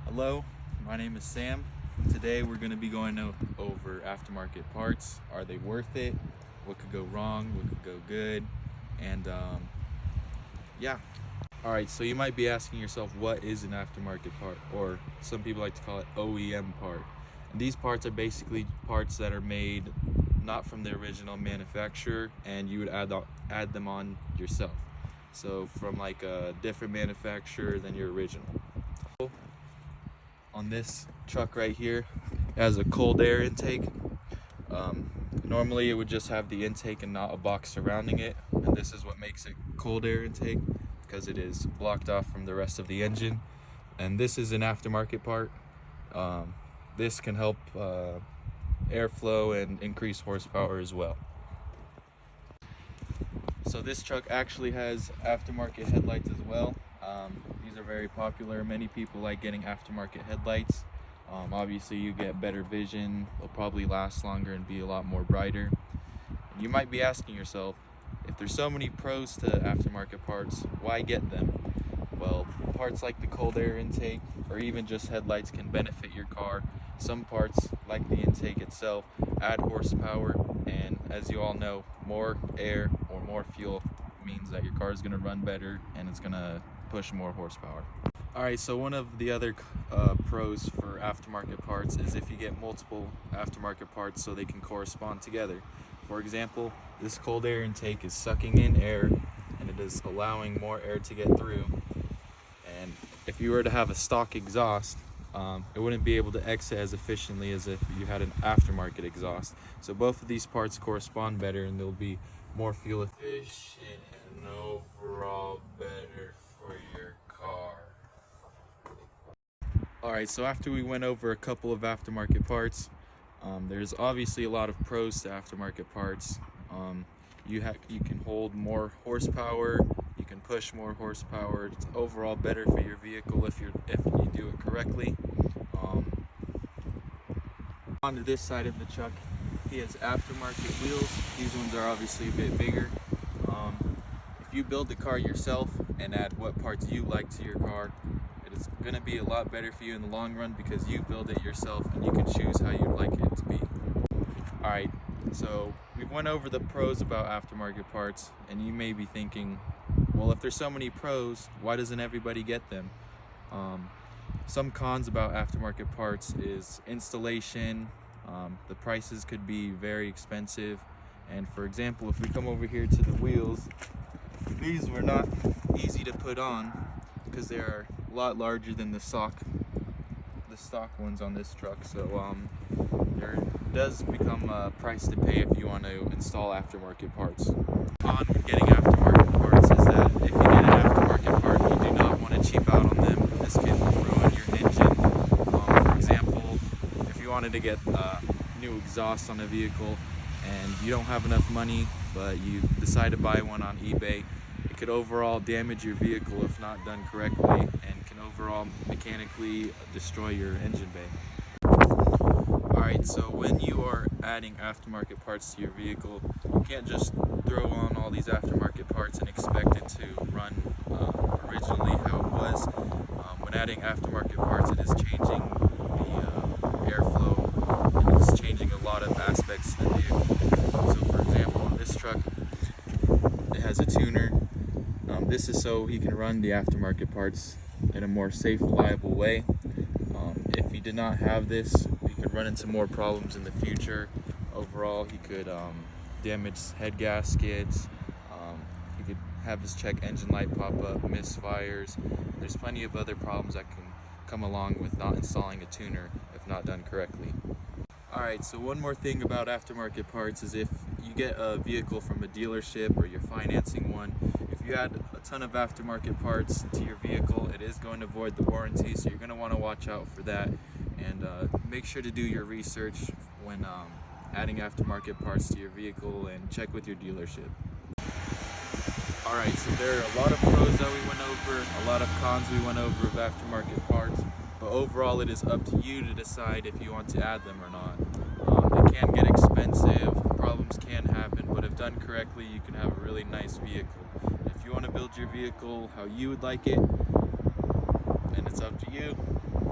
Hello, my name is Sam. Today we're going to be going over aftermarket parts. Are they worth it? What could go wrong? What could go good? And yeah. Alright, so you might be asking yourself, what is an aftermarket part? Or some people like to call it OEM part. And these parts are basically parts that are made not from the original manufacturer, and you would add them on yourself. So from like a different manufacturer than your original. On this truck right here, it has a cold air intake. Normally it would just have the intake and not a box surrounding it, and this is what makes it cold air intake, because it is blocked off from the rest of the engine. And this is an aftermarket part. This can help airflow and increase horsepower as well. So this truck actually has aftermarket headlights as well. These are very popular. Many people like getting aftermarket headlights. Obviously you get better vision, they'll probably last longer and be a lot more brighter. And you might be asking yourself, if there's so many pros to aftermarket parts, why get them? Well, parts like the cold air intake or even just headlights can benefit your car. Some parts, like the intake itself, add horsepower, and as you all know, more air or more fuel means that your car is going to run better and it's going to push more horsepower. Alright, so one of the other pros for aftermarket parts is if you get multiple aftermarket parts so they can correspond together. For example, this cold air intake is sucking in air and it is allowing more air to get through. And if you were to have a stock exhaust, it wouldn't be able to exit as efficiently as if you had an aftermarket exhaust. So both of these parts correspond better and they'll be more fuel efficient and overall better for your car. Alright, so after we went over a couple of aftermarket parts, there's obviously a lot of pros to aftermarket parts. You can hold more horsepower, you can push more horsepower. It's overall better for your vehicle if you do it correctly. Onto this side of the truck, he has aftermarket wheels. These ones are obviously a bit bigger. If you build the car yourself and add what parts you like to your car, it is going to be a lot better for you in the long run because you build it yourself and you can choose how you'd like it to be. Alright, so we went over the pros about aftermarket parts, and you may be thinking, well, if there's so many pros, why doesn't everybody get them? Some cons about aftermarket parts is installation. The prices could be very expensive, and for example, if we come over here to the wheels, these were not easy to put on because they are a lot larger than the stock ones on this truck. So there does become a price to pay if you want to install aftermarket parts. On getting aftermarket parts is that if you get an aftermarket part, you do not want to cheap out on them. This can ruin your engine. For example, if you wanted to get new exhaust on a vehicle and you don't have enough money, but you decide to buy one on eBay, it could overall damage your vehicle if not done correctly, and can overall mechanically destroy your engine bay. Alright, so when you are adding aftermarket parts to your vehicle, you can't just throw on all these aftermarket parts and expect it to run originally how it was. When adding aftermarket parts, it is changing the airflow, and it's changing a lot of aspects of the vehicle. So for example, on this truck, it has a tuner. This is so he can run the aftermarket parts in a more safe, reliable way. If he did not have this, he could run into more problems in the future. Overall, he could damage head gaskets. He could have his check engine light pop up, misfires. There's plenty of other problems that can come along with not installing a tuner if not done correctly. Alright, so one more thing about aftermarket parts is if you get a vehicle from a dealership or you're financing one, if you add a ton of aftermarket parts to your vehicle, it is going to void the warranty, so you're going to want to watch out for that, and make sure to do your research when adding aftermarket parts to your vehicle, and check with your dealership. Alright, so there are a lot of pros that we went over, a lot of cons we went over of aftermarket parts, but overall it is up to you to decide if you want to add them or not. It can get expensive, problems can happen, but if done correctly, you can have a really nice vehicle. If you want to build your vehicle how you would like it, and it's up to you.